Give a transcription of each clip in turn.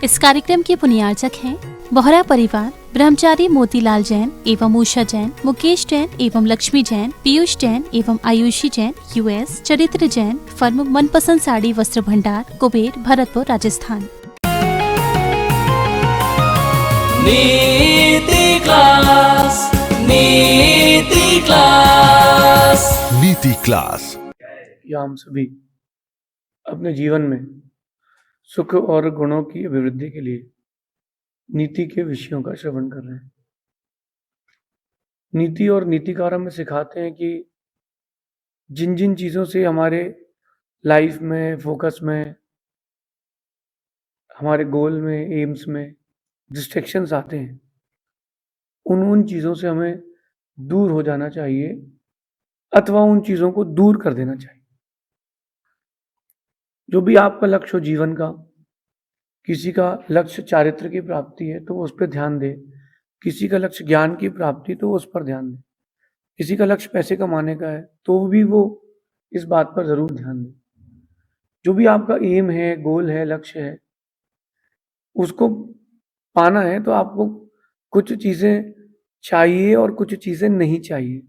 इस कार्यक्रम के पुण्यार्चक हैं बोहरा परिवार, ब्रह्मचारी मोतीलाल जैन एवं उषा जैन, मुकेश जैन एवं लक्ष्मी जैन, पीयूष जैन एवं आयुषी जैन, यूएस, चरित्र जैन, फर्म मनपसंद साड़ी वस्त्र भंडार, कुबेर, भरतपुर, राजस्थान। नीति क्लास, नीति क्लास, नीति क्लास। या हम सभी अपने जीवन में सुख और गुणों की अभिवृद्धि के लिए नीति के विषयों का श्रवण कर रहे हैं। नीति और नीतिकार हमें सिखाते हैं कि जिन जिन चीज़ों से हमारे लाइफ में, फोकस में, हमारे गोल में, एम्स में डिस्ट्रैक्शंस आते हैं, उन चीज़ों से हमें दूर हो जाना चाहिए अथवा उन चीज़ों को दूर कर देना चाहिए। जो भी आपका लक्ष्य हो जीवन का, किसी का लक्ष्य चारित्र की प्राप्ति है तो उस पर ध्यान दे, किसी का लक्ष्य ज्ञान की प्राप्ति तो उस पर ध्यान दे, किसी का लक्ष्य पैसे कमाने का है तो भी वो इस बात पर जरूर ध्यान दे। जो भी आपका एम है, गोल है, लक्ष्य है, उसको पाना है तो आपको कुछ चीजें चाहिए और कुछ चीजें नहीं चाहिए।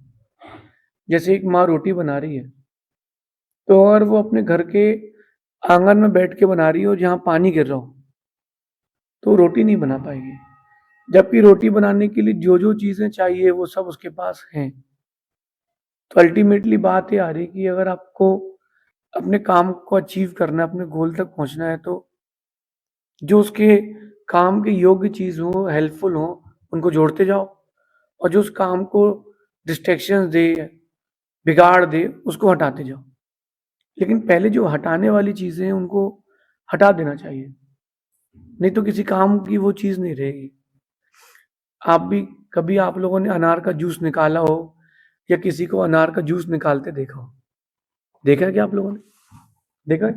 जैसे एक माँ रोटी बना रही है तो अगर वो अपने घर के आंगन में बैठ के बना रही हो जहाँ पानी गिर रहा हो तो रोटी नहीं बना पाएगी, जबकि रोटी बनाने के लिए जो जो चीजें चाहिए वो सब उसके पास हैं। तो अल्टीमेटली बात ये आ रही कि अगर आपको अपने काम को अचीव करना है, अपने गोल तक पहुंचना है, तो जो उसके काम के योग्य चीज हो, हेल्पफुल हो, उनको जोड़ते जाओ, और जो उस काम को डिस्ट्रैक्शन दे, बिगाड़ दे, उसको हटाते जाओ। लेकिन पहले जो हटाने वाली चीजें हैं उनको हटा देना चाहिए, नहीं तो किसी काम की वो चीज नहीं रहेगी। आप भी कभी आप लोगों ने अनार का जूस निकाला हो या किसी को अनार का जूस निकालते देखा हो? देखा है क्या आप लोगों ने? देखा है?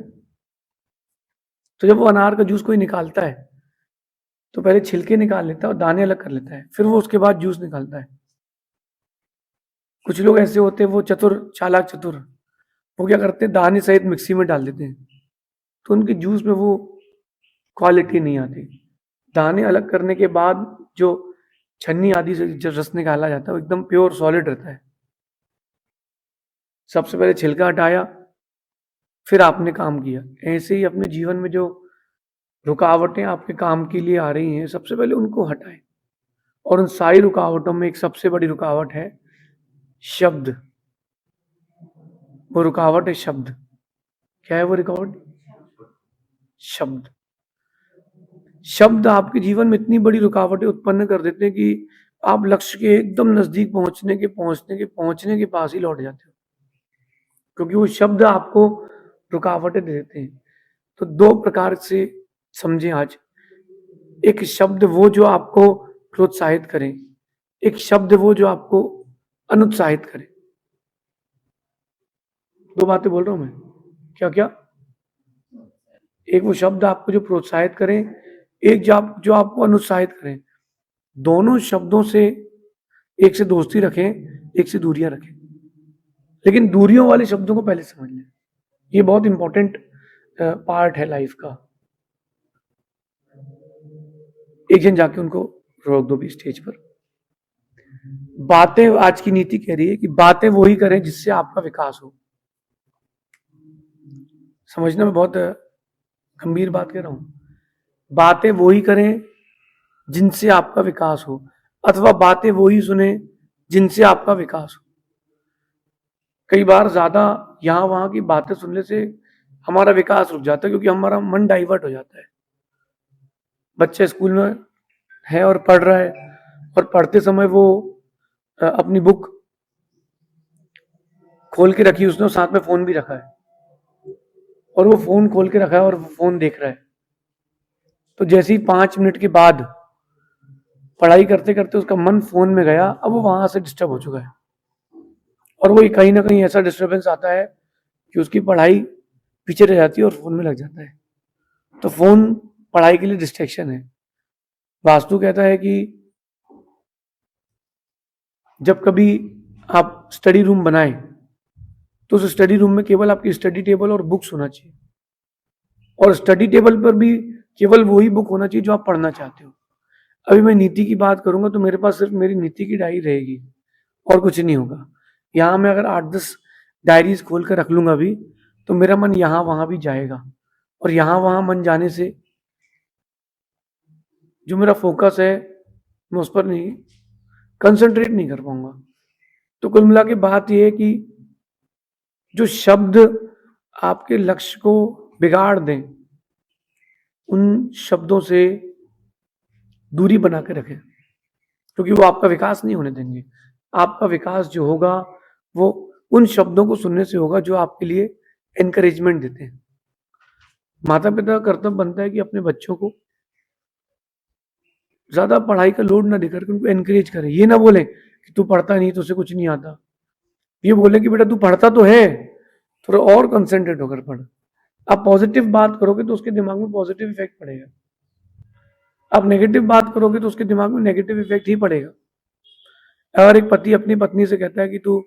तो जब वो अनार का जूस कोई निकालता है तो पहले छिलके निकाल लेता है और दाने अलग कर लेता है, फिर वो उसके बाद जूस निकालता है। कुछ लोग ऐसे होते हैं, वो चतुर, चालाक चतुर, वो क्या करते हैं, दाने सहित मिक्सी में डाल देते हैं, तो उनके जूस में वो क्वालिटी नहीं आती। दाने अलग करने के बाद जो छन्नी आदि से जो रस निकाला जाता है वो एकदम प्योर सॉलिड रहता है। सबसे पहले छिलका हटाया, फिर आपने काम किया। ऐसे ही अपने जीवन में जो रुकावटें आपके काम के लिए आ रही हैं, सबसे पहले उनको हटाएं। और उन सारी रुकावटों में एक सबसे बड़ी रुकावट है शब्द। वो रुकावट है शब्द। क्या है वो रुकावट? शब्द। शब्द आपके जीवन में इतनी बड़ी रुकावटें उत्पन्न कर देते हैं कि आप लक्ष्य के एकदम नजदीक पहुंचने के पास ही लौट जाते हो, क्योंकि वो शब्द आपको रुकावटें दे देते हैं। तो दो प्रकार से समझें आज। एक शब्द वो जो आपको प्रोत्साहित करे, एक शब्द वो जो आपको अनुत्साहित करे। दो बातें बोल रहा हूं मैं। क्या क्या? एक वो शब्द आपको जो प्रोत्साहित करें, एक जो आपको अनुत्साहित करें। दोनों शब्दों से एक से दोस्ती रखें, एक से दूरियां रखें, लेकिन दूरियों वाले शब्दों को पहले समझ लें। ये बहुत इंपॉर्टेंट पार्ट है लाइफ का। एक जन जाके उनको रोक दो भी स्टेज पर। बातें, आज की नीति कह रही है कि बातें वही करें जिससे आपका विकास हो। समझना, मैं बहुत गंभीर बात कह रहा हूं। बातें वही करें जिनसे आपका विकास हो, अथवा बातें वही सुने जिनसे आपका विकास हो। कई बार ज्यादा यहां वहां की बातें सुनने से हमारा विकास रुक जाता है, क्योंकि हमारा मन डाइवर्ट हो जाता है। बच्चा स्कूल में है और पढ़ रहा है, और पढ़ते समय वो अपनी बुक खोल के रखी उसने, साथ में फोन भी रखा है, और वो फोन खोल के रखा है और फोन देख रहा है। तो जैसे ही 5 मिनट के बाद पढ़ाई करते करते उसका मन फोन में गया, अब वो वहां से डिस्टर्ब हो चुका है, और वो कहीं ना कहीं ऐसा डिस्टर्बेंस आता है कि उसकी पढ़ाई पीछे रह जाती है और फोन में लग जाता है। तो फोन पढ़ाई के लिए डिस्ट्रैक्शन है। वास्तु कहता है कि जब कभी आप स्टडी रूम बनाएं तो उस स्टडी रूम में केवल आपकी स्टडी टेबल और बुक्स होना चाहिए, और स्टडी टेबल पर भी केवल वही बुक होना चाहिए जो आप पढ़ना चाहते हो। अभी मैं नीति की बात करूंगा तो मेरे पास सिर्फ मेरी नीति की डायरी रहेगी और कुछ नहीं होगा। यहाँ मैं अगर 8-10 डायरीज खोल कर रख लूंगा भी तो मेरा मन यहाँ वहां भी जाएगा, और यहाँ वहां मन जाने से जो मेरा फोकस है मैं उस पर नहीं कंसंट्रेट नहीं कर पाऊंगा। तो कुल मिला के बात यह है कि जो शब्द आपके लक्ष्य को बिगाड़ दें उन शब्दों से दूरी बना के रखें, क्योंकि वो आपका विकास नहीं होने देंगे। आपका विकास जो होगा वो उन शब्दों को सुनने से होगा जो आपके लिए एनकरेजमेंट देते हैं। माता पिता का कर्तव्य बनता है कि अपने बच्चों को ज्यादा पढ़ाई का लोड ना देकर के उनको एनकरेज करें। ये ना बोले कि तू पढ़ता नहीं तो उसे कुछ नहीं आता, ये बोले कि बेटा तू पढ़ता तो है, थोड़ा और कंसंट्रेट होकर पढ़। आप पॉजिटिव बात करोगे तो उसके दिमाग में पॉजिटिव इफेक्ट पड़ेगा, आप नेगेटिव बात करोगे तो उसके दिमाग में नेगेटिव इफेक्ट ही पड़ेगा। अगर एक पति अपनी पत्नी से कहता है कि तू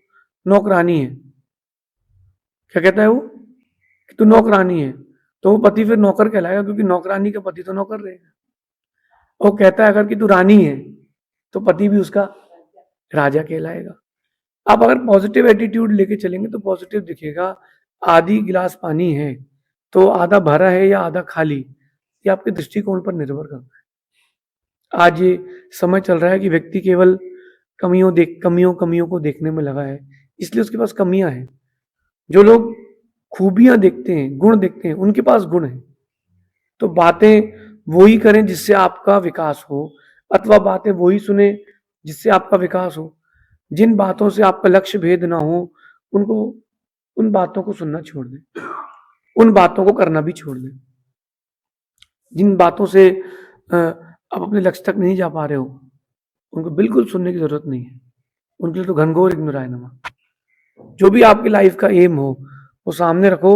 नौकरानी है, क्या कहता है वो कि तू नौकरानी है, तो वो पति फिर नौकर कहलाएगा, क्योंकि नौकरानी का पति तो नौकर रहेगा। वो कहता है अगर कि तू रानी है तो पति भी उसका राजा कहलाएगा। आप अगर पॉजिटिव एटीट्यूड लेके चलेंगे तो पॉजिटिव दिखेगा। आधी गिलास पानी है तो आधा भरा है या आधा खाली, ये आपके दृष्टिकोण पर निर्भर करता है। आज ये समय चल रहा है कि व्यक्ति केवल कमियों को देखने में लगा है, इसलिए उसके पास कमियां हैं। जो लोग खूबियां देखते हैं, गुण देखते हैं, उनके पास गुण है। तो बातें वही करें जिससे आपका विकास हो, अथवा बातें वही सुने जिससे आपका विकास हो। जिन बातों से आपका लक्ष्य भेद ना हो उन बातों को सुनना छोड़ दें, उन बातों को करना भी छोड़ दें। जिन बातों से आप अपने लक्ष्य तक नहीं जा पा रहे हो उनको बिल्कुल सुनने की जरूरत नहीं है, उनके लिए तो घनघोर इग्नोराइनमा। जो भी आपकी लाइफ का एम हो वो सामने रखो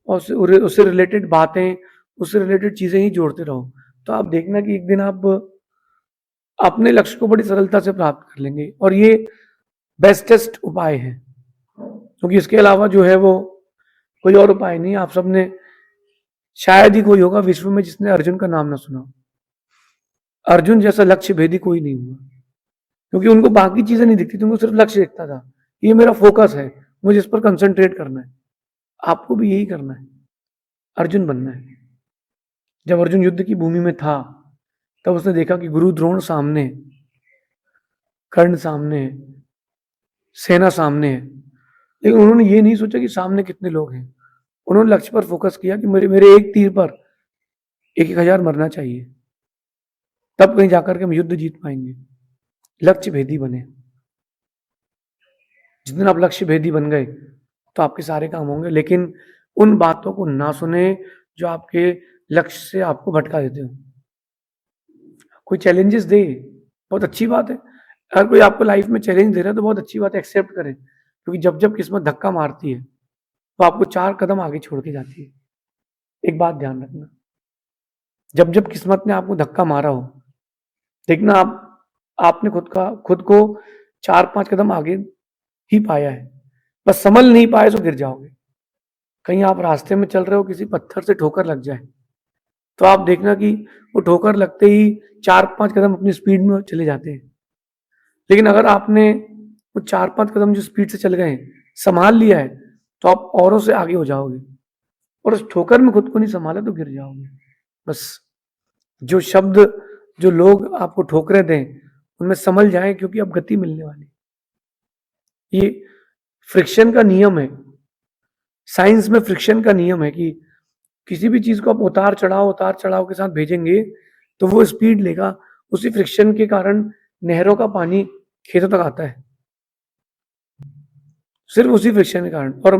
और उससे रिलेटेड बातें, उससे रिलेटेड चीजें ही जोड़ते रहो। तो आप देखना कि एक दिन आप अपने लक्ष्य को बड़ी सरलता से प्राप्त कर लेंगे। और ये बेस्टेस्ट उपाय है, क्योंकि इसके अलावा जो है वो कोई और उपाय नहीं। आप सबने शायद ही कोई होगा विश्व में जिसने अर्जुन का नाम ना सुना। अर्जुन जैसा लक्ष्य भेदी कोई नहीं हुआ, क्योंकि उनको बाकी चीजें नहीं दिखती थी, उनको सिर्फ लक्ष्य दिखता था। ये मेरा फोकस है, मुझे इस पर कंसंट्रेट करना है। आपको भी यही करना है, अर्जुन बनना है। जब अर्जुन युद्ध की भूमि में था तब उसने देखा कि गुरु द्रोण सामने, कर्ण सामने, सेना सामने है, लेकिन उन्होंने ये नहीं सोचा कि सामने कितने लोग हैं। उन्होंने लक्ष्य पर फोकस किया कि मेरे एक तीर पर 1,000 मरना चाहिए, तब कहीं जाकर के हम युद्ध जीत पाएंगे। लक्ष्य भेदी बने। जिस दिन आप लक्ष्य भेदी बन गए तो आपके सारे काम होंगे, लेकिन उन बातों को ना सुने जो आपके लक्ष्य से आपको भटका देते हो। कोई चैलेंजेस दे, बहुत अच्छी बात है। अगर कोई आपको लाइफ में चैलेंज दे रहा है तो बहुत अच्छी बात है, एक्सेप्ट करें, क्योंकि जब जब किस्मत धक्का मारती है तो आपको 4 कदम आगे छोड़ के जाती है। एक बात ध्यान रखना, जब जब किस्मत ने आपको धक्का मारा हो, देखना आपने खुद को 4-5 कदम आगे ही पाया है, बस संभल नहीं पाए तो गिर जाओगे। कहीं आप रास्ते में चल रहे हो, किसी पत्थर से ठोकर लग जाए तो आप देखना कि वो ठोकर लगते ही 4-5 कदम अपनी स्पीड में चले जाते हैं। लेकिन अगर आपने वो 4-5 कदम जो स्पीड से चल गए संभाल लिया है तो आप औरों से आगे हो जाओगे, और उस ठोकर में खुद को नहीं संभाला तो गिर जाओगे। बस जो शब्द, जो लोग आपको ठोकरे दें उनमें संभल जाए, क्योंकि अब गति मिलने वाली। ये फ्रिक्शन का नियम है, साइंस में फ्रिक्शन का नियम है कि किसी भी चीज को आप उतार चढ़ाव के साथ भेजेंगे तो वो स्पीड लेगा। उसी फ्रिक्शन के कारण नहरों का पानी खेतों तक आता है, सिर्फ उसी फ्रिक्शन के कारण। और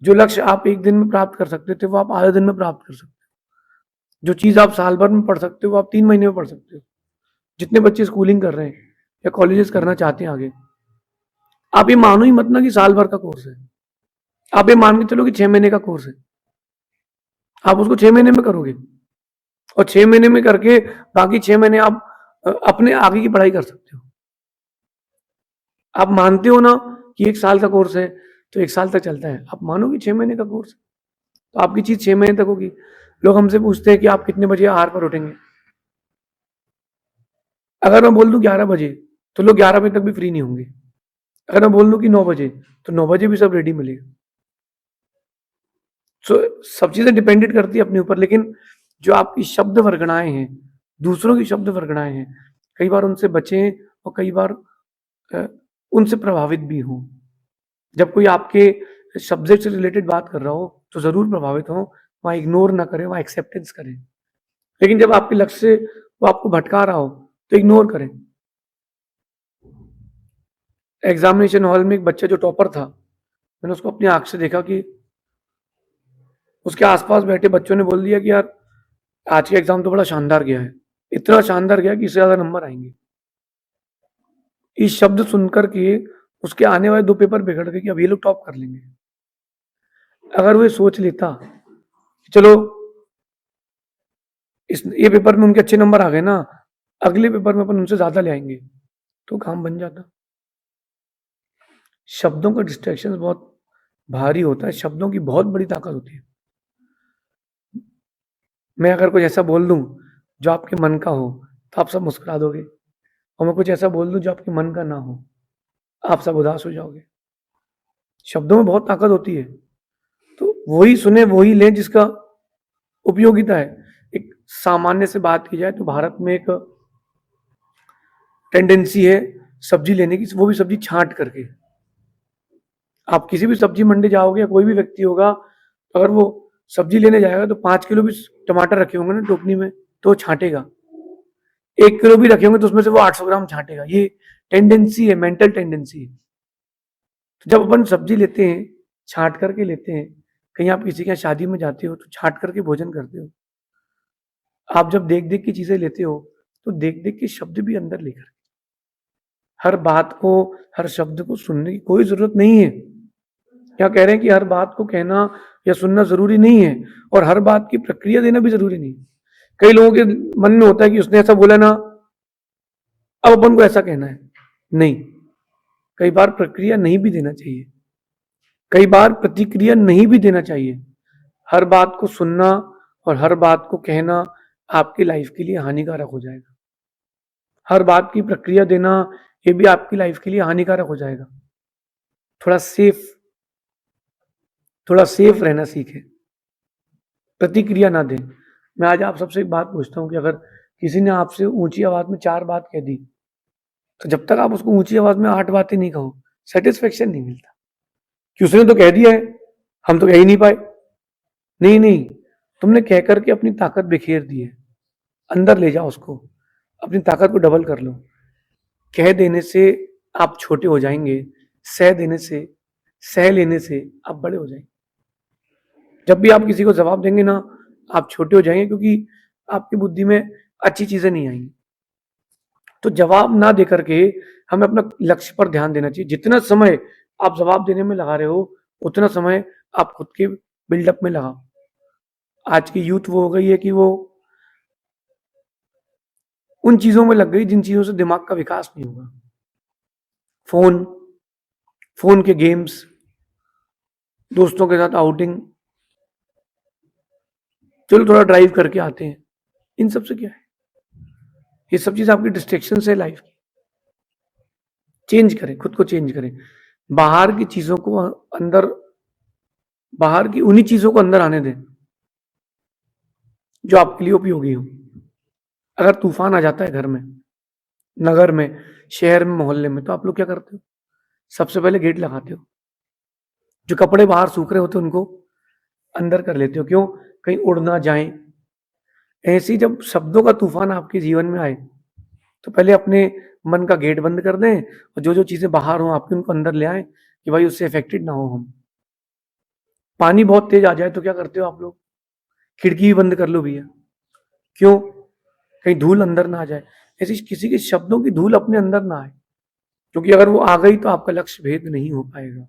जो लक्ष्य आप एक दिन में प्राप्त कर सकते थे वो आप आधे दिन में प्राप्त कर सकते हो। जो चीज आप साल भर में पढ़ सकते हो वो आप 3 महीने में पढ़ सकते हो। जितने बच्चे स्कूलिंग कर रहे हैं या कॉलेजेस करना चाहते हैं आगे, आप ये मानो ही मत ना कि साल भर का कोर्स है। आप ये मान के चलो कि 6 महीने का कोर्स है, आप उसको 6 महीने में करोगे और 6 महीने में करके बाकी 6 महीने आप अपने आगे की पढ़ाई कर सकते हो। आप मानते हो ना कि 1 साल का कोर्स है तो 1 साल तक चलता है, आप मानो कि 6 महीने का कोर्स है तो आपकी चीज 6 महीने तक होगी। लोग हमसे पूछते हैं कि आप कितने बजे आहार पर उठेंगे। अगर मैं बोल दूं 11 बजे, तो लोग 11 बजे तक भी फ्री नहीं होंगे। अगर मैं बोल दूं कि 9 बजे, तो 9 बजे भी सब रेडी मिलेगा। सो सब चीजें डिपेंडेंट करती है अपने ऊपर, लेकिन जो आपकी शब्द वर्गणाएं हैं, दूसरों की शब्द वर्गणाएं हैं, कई बार उनसे बचें और कई बार उनसे प्रभावित भी हों। जब कोई आपके सब्जेक्ट से रिलेटेड बात कर रहा हो तो जरूर प्रभावित हो, वहां इग्नोर ना करें, वहां एक्सेप्टेंस करें। लेकिन जब आपके लक्ष्य से वो आपको भटका रहा हो तो इग्नोर करें। एग्जामिनेशन हॉल में एक बच्चा जो टॉपर था, मैंने उसको अपनी आंख से देखा कि उसके आसपास बैठे बच्चों ने बोल दिया कि यार आज का एग्जाम तो बड़ा शानदार गया है, इतना शानदार गया कि इससे ज्यादा नंबर आएंगे। इस शब्द सुनकर के उसके आने वाले 2 पेपर बिगड़ गए कि अब ये लोग टॉप कर लेंगे। अगर वो ये सोच लेता कि चलो ये पेपर में उनके अच्छे नंबर आ गए ना, अगले पेपर में अपन उनसे ज्यादा ले आएंगे, तो काम बन जाता। शब्दों का डिस्ट्रैक्शन बहुत भारी होता है, शब्दों की बहुत बड़ी ताकत होती है। मैं अगर कुछ ऐसा बोल दूं जो आपके मन का हो तो आप सब मुस्कुरा दोगे, और मैं कुछ ऐसा बोल दूं जो आपके मन का ना हो, आप सब उदास हो जाओगे। शब्दों में बहुत ताकत होती है, तो वही सुने वही लें जिसका उपयोगिता है। एक सामान्य से बात की जाए तो भारत में एक टेंडेंसी है सब्जी लेने की, वो भी सब्जी छांट करके। आप किसी भी सब्जी मंडी जाओगे या कोई भी व्यक्ति होगा, अगर वो सब्जी लेने जाएगा तो 5 किलो भी टमाटर रखे होंगे ना टोकनी में, तो वो छांटेगा। 1 किलो भी रखे होंगे तो उसमें से वो 800 ग्राम छांटेगा। ये टेंडेंसी है, मेंटल टेंडेंसी है। तो जब अपन सब्जी लेते हैं, छांट करके लेते हैं, कहीं आप किसी के यहाँ शादी में जाते हो तो छांट करके भोजन करते हो। आप जब देख देख की चीजें लेते हो तो देख देख के शब्द भी अंदर लेकर, हर बात को, हर शब्द को सुनने की कोई जरूरत नहीं है। क्या कह रहे हैं कि हर बात को कहना या सुनना जरूरी नहीं है, और हर बात की प्रक्रिया देना भी जरूरी नहीं है। कई लोगों के मन में होता है कि उसने ऐसा बोला ना, अब अपन को ऐसा कहना है। नहीं, कई बार प्रक्रिया नहीं भी देना चाहिए, कई बार प्रतिक्रिया नहीं भी देना चाहिए। हर बात को सुनना और हर बात को कहना आपकी लाइफ के लिए हानिकारक हो जाएगा। हर बात की प्रक्रिया देना ये भी आपकी लाइफ के लिए हानिकारक हो जाएगा। थोड़ा सेफ रहना सीखें, प्रतिक्रिया ना दें। मैं आज आप सबसे एक बात पूछता हूं कि अगर किसी ने आपसे ऊंची आवाज में 4 बात कह दी, तो जब तक आप उसको ऊंची आवाज में 8 बातें नहीं कहो, सेटिस्फेक्शन नहीं मिलता कि उसने तो कह दिया है, हम तो कह ही नहीं पाए। नहीं नहीं, तुमने कह करके अपनी ताकत बिखेर दी है, अंदर ले जाओ उसको, अपनी ताकत को डबल कर लो। कह देने से आप छोटे हो जाएंगे, सह लेने से आप बड़े हो जाएंगे। जब भी आप किसी को जवाब देंगे ना, आप छोटे हो जाएंगे, क्योंकि आपकी बुद्धि में अच्छी चीजें नहीं आएंगी। तो जवाब ना देकर के हमें अपना लक्ष्य पर ध्यान देना चाहिए। जितना समय आप जवाब देने में लगा रहे हो, उतना समय आप खुद के बिल्डअप में लगाओ। आज की यूथ वो हो गई है कि वो उन चीजों में लग गई जिन चीजों से दिमाग का विकास नहीं होगा। फोन के गेम्स, दोस्तों के साथ आउटिंग, चलो थोड़ा ड्राइव करके आते हैं, इन सब से क्या है? ये सब चीज आपकी डिस्ट्रैक्शन है लाइफ की। चेंज करें, खुद को चेंज करें। बाहर की चीजों को अंदर, बाहर की उन्हीं चीजों को अंदर आने दें जो आपके लिए उपयोगी हो। अगर तूफान आ जाता है घर में, नगर में, शहर में, मोहल्ले में, तो आप लोग क्या करते हो? सबसे पहले गेट लगाते हो। जो कपड़े बाहर सूख रहे होते हैं उनको अंदर कर लेते हो। क्यों? कहीं उड़ ना जाए। ऐसे ही जब शब्दों का तूफान आपके जीवन में आए, तो पहले अपने मन का गेट बंद कर दें, और जो जो चीजें बाहर हो आपकी उनको अंदर ले आए कि भाई उससे इफेक्टेड ना हो हम। पानी बहुत तेज आ जाए तो क्या करते हो आप लोग? खिड़की भी बंद कर लो भैया। क्यों? कहीं धूल अंदर ना आ जाए। ऐसी किसी के शब्दों की धूल अपने अंदर ना आए, क्योंकि अगर वो आ गई तो आपका लक्ष्य भेद नहीं हो पाएगा।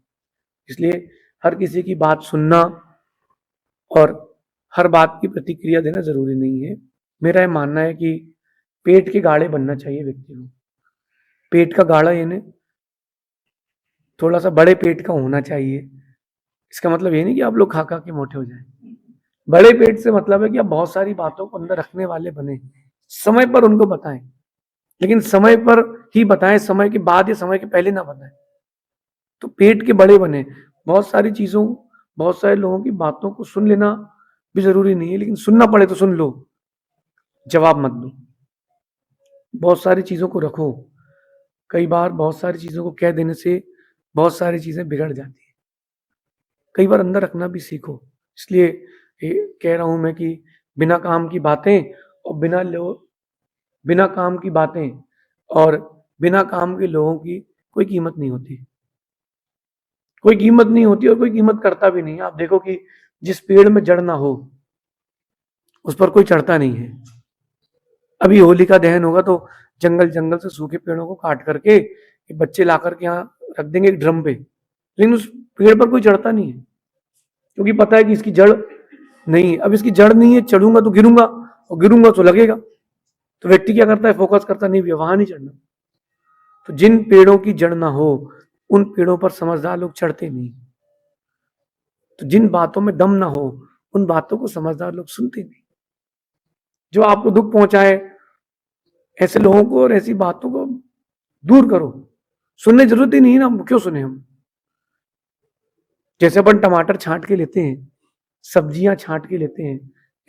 इसलिए हर किसी की बात सुनना और हर बात की प्रतिक्रिया देना जरूरी नहीं है। मेरा यह मानना है कि पेट के गाढ़े बनना चाहिए व्यक्ति को। पेट का गाढ़ा यानी थोड़ा सा बड़े पेट का होना चाहिए। इसका मतलब ये नहीं कि आप लोग खा खा के मोटे हो जाएं। बड़े पेट से मतलब है कि आप बहुत सारी बातों को अंदर रखने वाले बने, समय पर उनको बताएं, लेकिन समय पर ही बताएं, समय के बाद या समय के पहले ना बताएं। तो पेट के बड़े बने, बहुत सारी चीजों, बहुत सारे लोगों की बातों को सुन लेना भी जरूरी नहीं है, लेकिन सुनना पड़े तो सुन लो, जवाब मत दो। बहुत सारी चीजों को रखो, कई बार बहुत सारी चीजों को कह देने से बहुत सारी चीजें बिगड़ जाती है। कई बार अंदर रखना भी सीखो। इसलिए कह रहा हूं मैं कि बिना काम की बातें और बिना काम की बातें और बिना काम के लोगों की कोई कीमत नहीं होती, कोई कीमत नहीं होती और कोई कीमत करता भी नहीं। आप देखो कि जिस पेड़ में जड़ ना हो उस पर कोई चढ़ता नहीं है। अभी होलिका दहन होगा तो जंगल जंगल से सूखे पेड़ों को काट करके बच्चे ला करके यहाँ रख देंगे एक ड्रम पे, लेकिन उस पेड़ पर कोई चढ़ता नहीं है, क्योंकि पता है कि इसकी जड़ नहीं है। अब इसकी जड़ नहीं है, चढ़ूंगा तो गिरूंगा, और गिरूंगा तो लगेगा। तो व्यक्ति क्या करता है, फोकस करता नहीं, वहां नहीं चढ़ना। तो जिन पेड़ों की जड़ ना हो उन पेड़ों पर समझदार लोग चढ़ते नहीं। तो जिन बातों में दम ना हो उन बातों को समझदार लोग सुनते नहीं। जो आपको दुख पहुंचाए ऐसे लोगों को और ऐसी बातों को दूर करो। सुनने जरूरत ही नहीं है ना, क्यों सुने हम। जैसे अपन टमाटर छांट के लेते हैं, सब्जियां छांट के लेते हैं,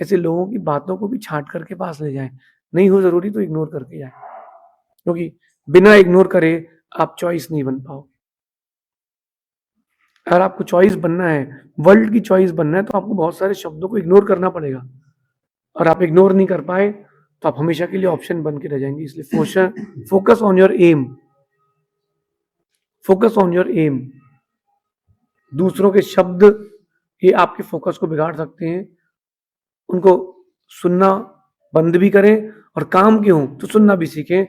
ऐसे लोगों की बातों को भी छांट करके पास ले जाए। नहीं हो जरूरी तो इग्नोर करके जाए, क्योंकि बिना इग्नोर करे आप चॉइस नहीं बन पाओगे। अगर आपको चॉइस बनना है, वर्ल्ड की चॉइस बनना है, तो आपको बहुत सारे शब्दों को इग्नोर करना पड़ेगा, और आप इग्नोर नहीं कर पाए तो आप हमेशा के लिए ऑप्शन बन के रह जाएंगे। इसलिए focus on your aim, focus on your aim. दूसरों के शब्द ये आपके फोकस को बिगाड़ सकते हैं, उनको सुनना बंद भी करें, और काम के हों तो सुनना भी सीखें।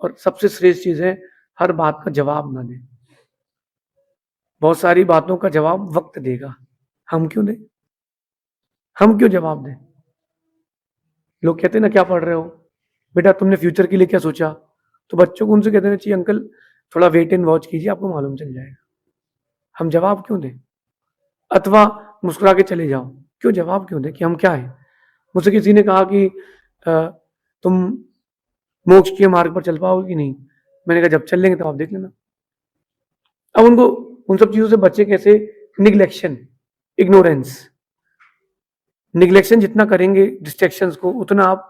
और सबसे श्रेष्ठ चीज है, हर बात का जवाब ना दें। बहुत सारी बातों का जवाब वक्त देगा, हम क्यों दें, हम क्यों जवाब दें। लोग कहते हैं ना, क्या पढ़ रहे हो बेटा, तुमने फ्यूचर के लिए क्या सोचा, तो बच्चों को उनसे कहते हैं चाहिए अंकल थोड़ा वेट एंड वॉच कीजिए, आपको मालूम चल जाएगा। हम जवाब क्यों दें, अथवा मुस्कुरा के चले जाओ, क्यों जवाब क्यों दें कि हम क्या है। मुझसे किसी ने कहा कि तुम मोक्ष के मार्ग पर चल पाओगे कि नहीं, मैंने कहा जब चल लेंगे तब आप देख लेना। अब उनको उन सब चीजों से बचे कैसे, निग्लेक्शन, इग्नोरेंस। निग्लेक्शन जितना करेंगे डिस्ट्रैक्शंस को, उतना आप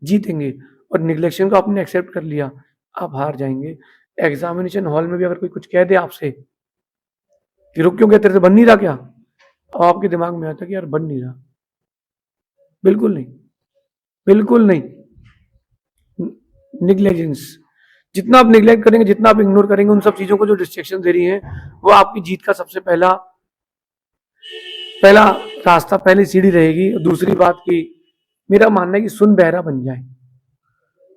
जीतेंगे, और निग्लेक्शन को आपने एक्सेप्ट कर लिया, आप हार जाएंगे। एग्जामिनेशन हॉल में भी अगर कोई कुछ कह दे आपसे कि रुक क्यों गया, तेरे से बन नहीं रहा क्या, अब आपके दिमाग में आता कि यार बन नहीं रहा, बिल्कुल नहीं, बिल्कुल नहीं। निग्लेजेंस, जितना आप निग्लेक्ट करेंगे, जितना आप इग्नोर करेंगे उन सब चीजों को जो डिस्ट्रैक्शन दे रही हैं, वो आपकी जीत का सबसे पहला रास्ता, पहली सीढ़ी रहेगी। दूसरी बात की मेरा मानना है कि सुन बहरा बन जाए।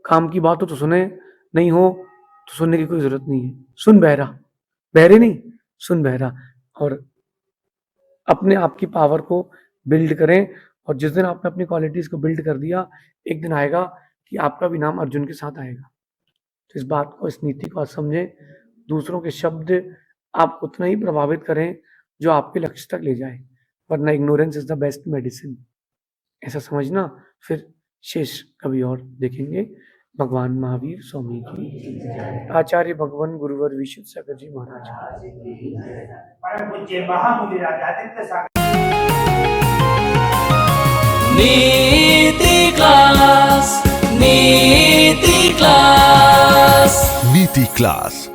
काम की बात हो तो सुने, नहीं हो तो सुनने की कोई जरूरत नहीं है। सुन बहरा, बहरे नहीं, सुन बहरा। और अपने आप की पावर को बिल्ड करें, और जिस दिन आपने अपनी क्वालिटीज को बिल्ड कर दिया, एक दिन आएगा कि आपका भी नाम अर्जुन के साथ आएगा। तो इस बात को, इस नीति को आप समझें। दूसरों के शब्द आप उतना ही प्रभावित करें जो आपके लक्ष्य तक ले जाए, वरना ignorance is the best medicine, ऐसा समझना। फिर शेष कभी और देखेंगे। भगवान महावीर स्वामी की, आचार्य भगवान गुरुवर विशुद्ध सागर जी महाराज। परम पूज्य महामुनि राजादित्य सागर। नीति क्लास, नीति क्लास, नीति क्लास।